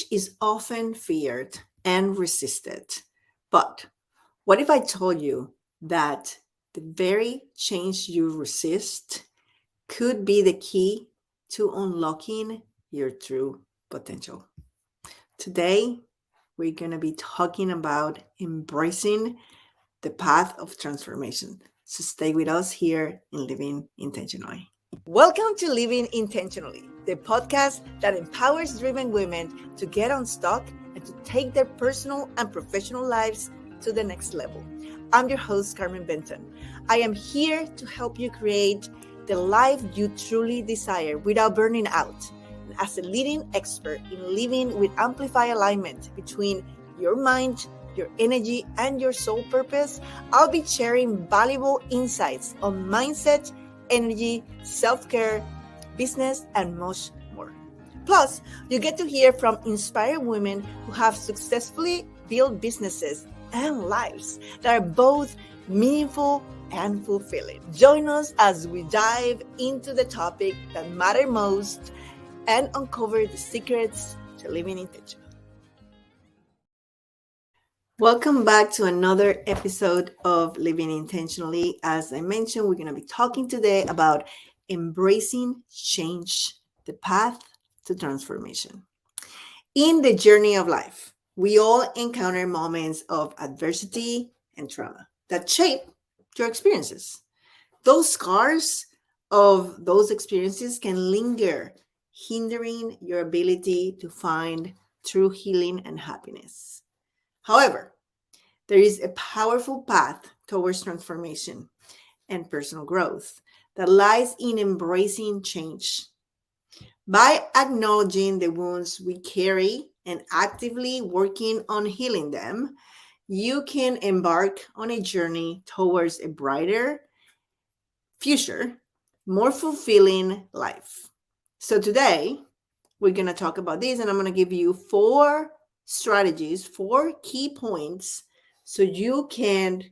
Change is often feared and resisted. But what if I told you that the very change you resist could be the key to unlocking your true potential? Today, we're going to be talking about embracing the path of transformation. So stay with us here in Living Intentionally. Welcome to Living Intentionally, the podcast that empowers driven women to get unstuck and to take their personal and professional lives to the next level. I'm your host, Carmen. I am here to help you create the life you truly desire without burning out. And as a leading expert in living with amplified alignment between your mind, your energy, and your soul purpose, I'll be sharing valuable insights on mindset, energy, self-care, business, and much more. Plus, you get to hear from inspired women who have successfully built businesses and lives that are both meaningful and fulfilling. Join us as we dive into the topic that matter most and uncover the secrets to living intentional. Welcome back to another episode of Living Intentionally. As I mentioned, we're going to be talking today about embracing change, the path to transformation. In the journey of life, we all encounter moments of adversity and trauma that shape your experiences. Those scars of those experiences can linger, hindering your ability to find true healing and happiness. However, there is a powerful path towards transformation and personal growth that lies in embracing change. By acknowledging the wounds we carry and actively working on healing them, you can embark on a journey towards a brighter future, more fulfilling life. So today, we're going to talk about this, and I'm going to give you 4 strategies, 4 key points so you can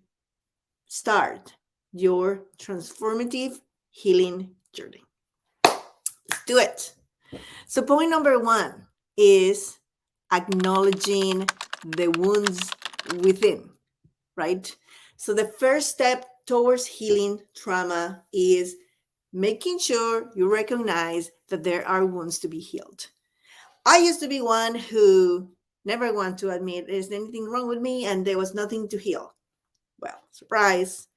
start your transformative healing journey. Let's do it. So point number 1 is acknowledging the wounds within, right? So the first step towards healing trauma is making sure you recognize that there are wounds to be healed. I used to be one who never want to admit there's anything wrong with me and there was nothing to heal. Well, surprise.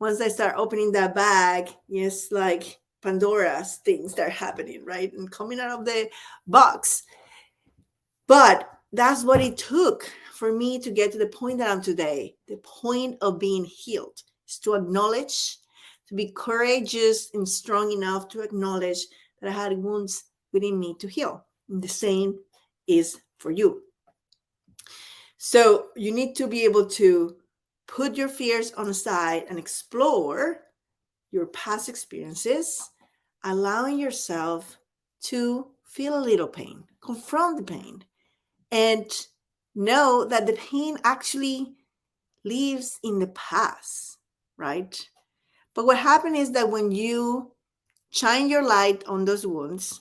Once I start opening that bag, it's like Pandora's things start happening, right? And coming out of the box. But that's what it took for me to get to the point that I'm today. The point of being healed is to acknowledge, to be courageous and strong enough to acknowledge that I had wounds within me to heal. And the same is for you. So you need to be able to put your fears on the side and explore your past experiences, allowing yourself to feel a little pain, confront the pain, and know that the pain actually lives in the past, right? But what happened is that when you shine your light on those wounds,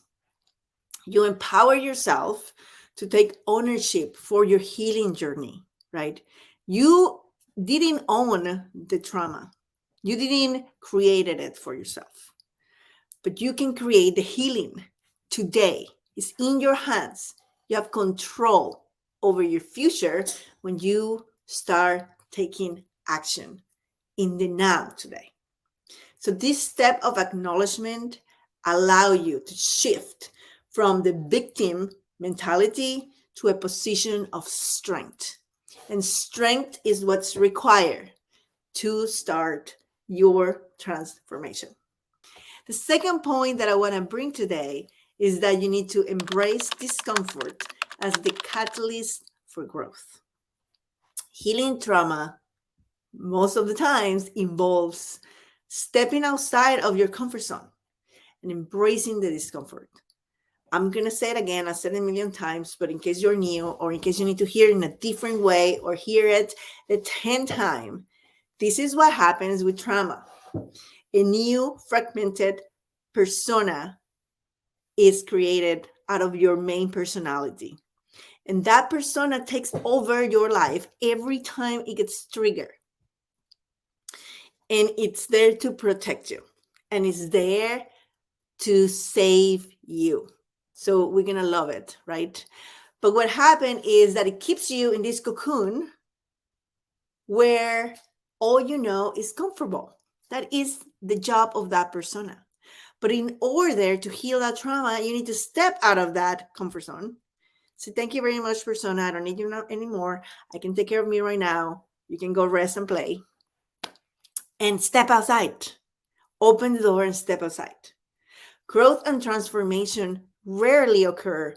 you empower yourself to take ownership for your healing journey, right? You didn't own the trauma. You didn't create it for yourself. But you can create the healing today. It's in your hands. You have control over your future when you start taking action in the now today. So this step of acknowledgement allow you to shift from the victim mentality to a position of strength. And strength is what's required to start your transformation. The second point that I want to bring today is that you need to embrace discomfort as the catalyst for growth. Healing trauma most of the times involves stepping outside of your comfort zone and embracing the discomfort. I'm going to say it again. I said it a million times, but in case you're new or in case you need to hear it in a different way or hear it the 10th time, this is what happens with trauma. A new fragmented persona is created out of your main personality. And that persona takes over your life every time it gets triggered. And it's there to protect you. And it's there to save you. So we're going to love it, right? But what happened is that it keeps you in this cocoon where all you know is comfortable. That is the job of that persona. But in order to heal that trauma, you need to step out of that comfort zone. So thank you very much, persona. I don't need you anymore. I can take care of me right now. You can go rest and play. And step outside. Open the door and step outside. Growth and transformation rarely occur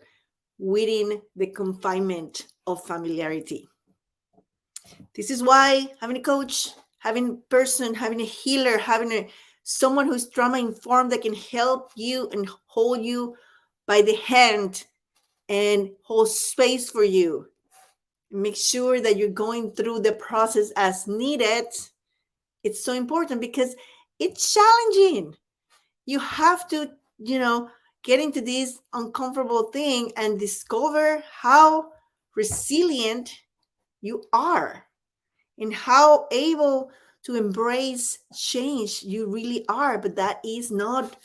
within the confinement of familiarity. This is why having a coach, having a person, having a healer, someone who's trauma informed that can help you and hold you by the hand and hold space for you. Make sure that you're going through the process as needed. It's so important because it's challenging. You have to, get into this uncomfortable thing and discover how resilient you are and how able to embrace change you really are. But that is not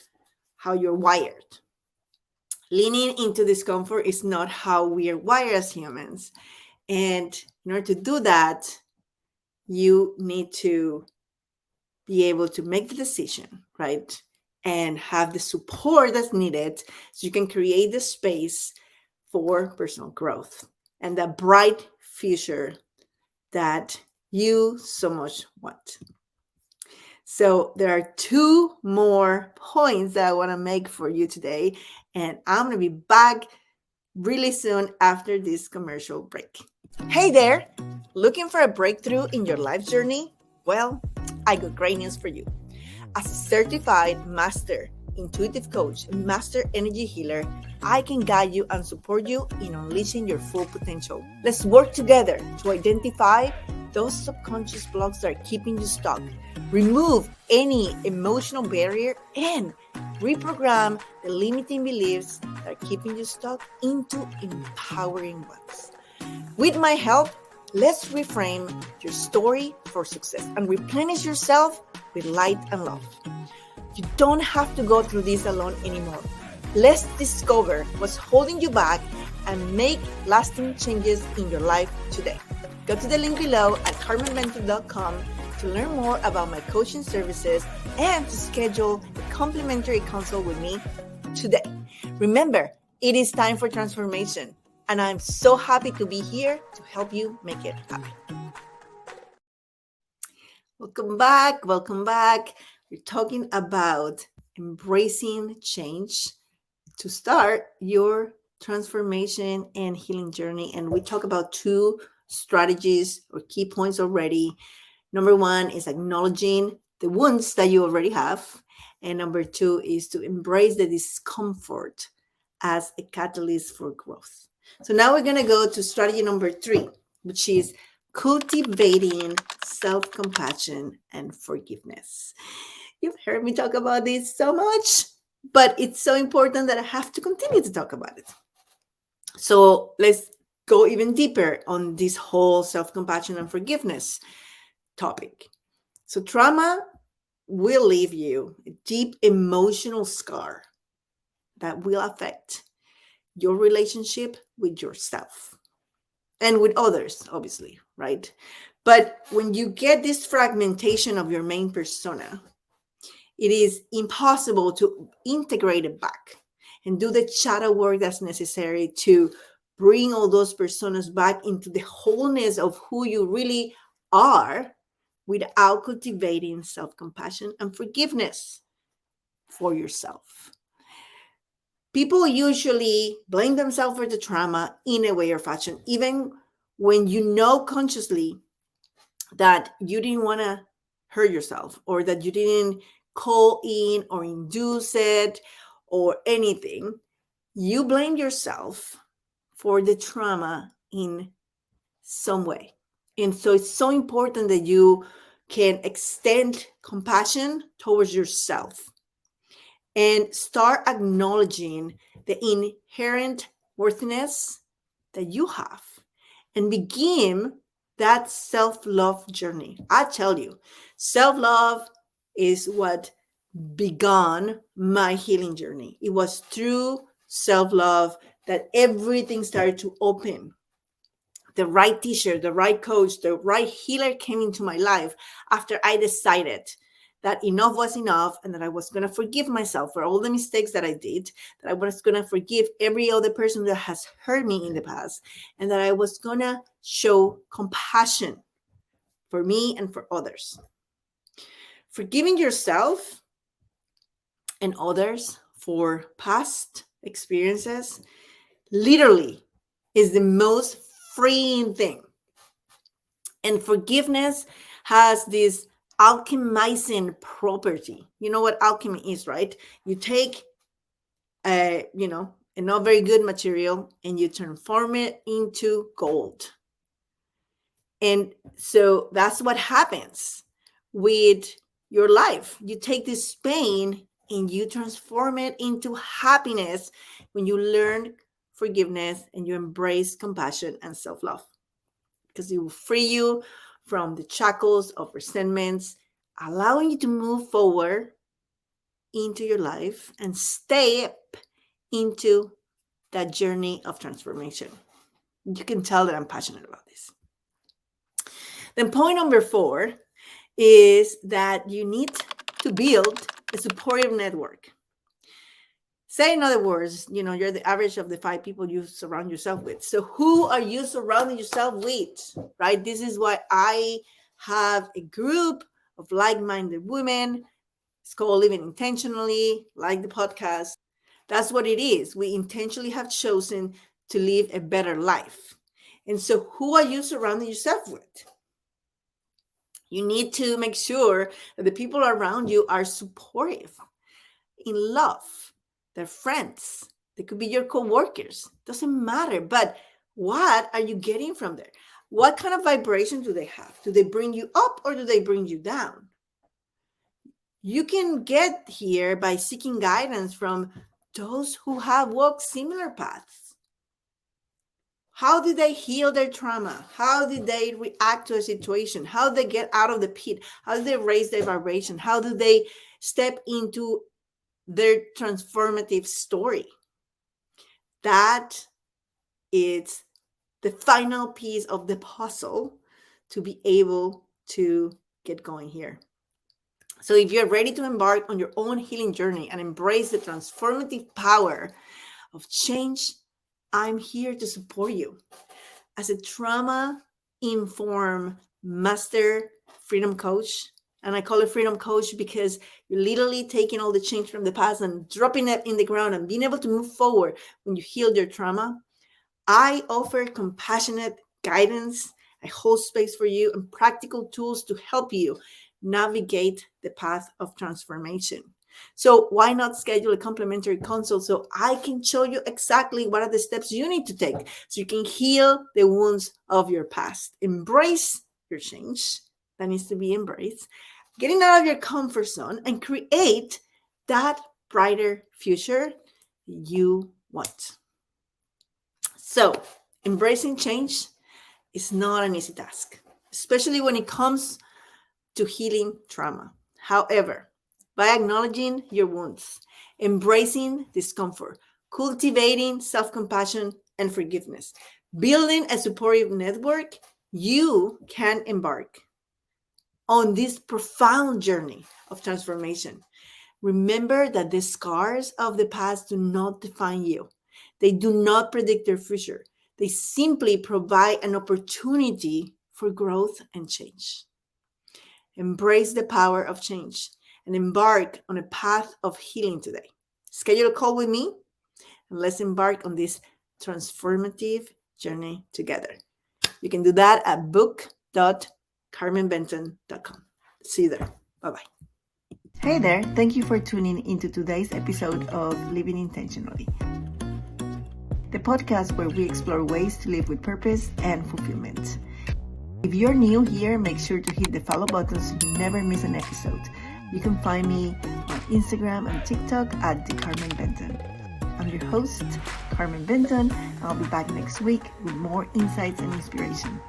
how you're wired. Leaning into discomfort is not how we are wired as humans. And in order to do that, you need to be able to make the decision, right? And have the support that's needed so you can create the space for personal growth and that bright future that you so much want. So there are two more points that I want to make for you today, and I'm going to be back really soon after this commercial break. Hey there! Looking for a breakthrough in your life journey? Well, I got great news for you. As a certified master intuitive coach and master energy healer, I can guide you and support you in unleashing your full potential. Let's work together to identify those subconscious blocks that are keeping you stuck, remove any emotional barrier, and reprogram the limiting beliefs that are keeping you stuck into empowering ones. With my help, let's reframe your story for success and replenish yourself with light and love. You don't have to go through this alone anymore. Let's discover what's holding you back and make lasting changes in your life today. Go to the link below at carmenmentor.com to learn more about my coaching services and to schedule a complimentary consult with me today. Remember, it is time for transformation, and I'm so happy to be here to help you make it happen. Welcome back. Welcome back. We're talking about embracing change to start your transformation and healing journey. And we talk about two strategies or key points already. Number one is acknowledging the wounds that you already have. And number two is to embrace the discomfort as a catalyst for growth. So now we're going to go to strategy number 3, which is cultivating self-compassion and forgiveness. You've heard me talk about this so much, but it's so important that I have to continue to talk about it. So let's go even deeper on this whole self-compassion and forgiveness topic. So trauma will leave you a deep emotional scar that will affect your relationship with yourself and with others, obviously, right? But when you get this fragmentation of your main persona, it is impossible to integrate it back and do the shadow work that's necessary to bring all those personas back into the wholeness of who you really are without cultivating self-compassion and forgiveness for yourself. People usually blame themselves for the trauma in a way or fashion, even when you know consciously that you didn't want to hurt yourself or that you didn't call in or induce it or anything. You blame yourself for the trauma in some way. And so it's so important that you can extend compassion towards yourself and start acknowledging the inherent worthiness, that you have and begin that self-love journey. I tell you, self-love is what began my healing journey. It was through self-love that everything started to open. The right teacher, the right coach, the right healer came into my life after I decided that enough was enough and that I was going to forgive myself for all the mistakes that I did, that I was going to forgive every other person that has hurt me in the past, and that I was going to show compassion for me and for others. Forgiving yourself and others for past experiences literally is the most freeing thing. And forgiveness has this alchemizing property. You know what alchemy is, right? You take a not very good material and you transform it into gold. And so that's what happens with your life. You take this pain and you transform it into happiness when you learn forgiveness and you embrace compassion and self-love, because it will free you from the shackles of resentments, allowing you to move forward into your life and step into that journey of transformation. You can tell that I'm passionate about this. Then point number 4 is that you need to build a supportive network. Say, in other words, you're the average of the 5 people you surround yourself with. So who are you surrounding yourself with, right? This is why I have a group of like-minded women. It's called Living Intentionally, like the podcast. That's what it is. We intentionally have chosen to live a better life. And so who are you surrounding yourself with? You need to make sure that the people around you are supportive, in love. They're friends. They could be your co-workers. Doesn't matter. But what are you getting from there? What kind of vibration do they have? Do they bring you up or do they bring you down? You can get here by seeking guidance from those who have walked similar paths. How did they heal their trauma? How did they react to a situation? How did they get out of the pit? How did they raise their vibration? How do they step into their transformative story? That is the final piece of the puzzle to be able to get going here. So if you're ready to embark on your own healing journey and embrace the transformative power of change, I'm here to support you. As a trauma-informed master freedom coach, and I call it freedom coach because you're literally taking all the change from the past and dropping it in the ground and being able to move forward when you heal your trauma. I offer compassionate guidance. I hold space for you and practical tools to help you navigate the path of transformation. So why not schedule a complimentary consult so I can show you exactly what are the steps you need to take so you can heal the wounds of your past, embrace your change that needs to be embraced, getting out of your comfort zone, and create that brighter future you want. So embracing change is not an easy task, especially when it comes to healing trauma. However, by acknowledging your wounds, embracing discomfort, cultivating self-compassion and forgiveness, building a supportive network, you can embark on this profound journey of transformation. Remember that the scars of the past do not define you. They do not predict your future. They simply provide an opportunity for growth and change. Embrace the power of change and embark on a path of healing today. Schedule a call with me and let's embark on this transformative journey together. You can do that at book.carmenbenton.com. See you there. Bye-bye. Hey there. Thank you for tuning into today's episode of Living Intentionally, the podcast where we explore ways to live with purpose and fulfillment. If you're new here, make sure to hit the follow button so you never miss an episode. You can find me on Instagram and TikTok at Carmen Benton. I'm your host, Carmen Benton. I'll be back next week with more insights and inspiration.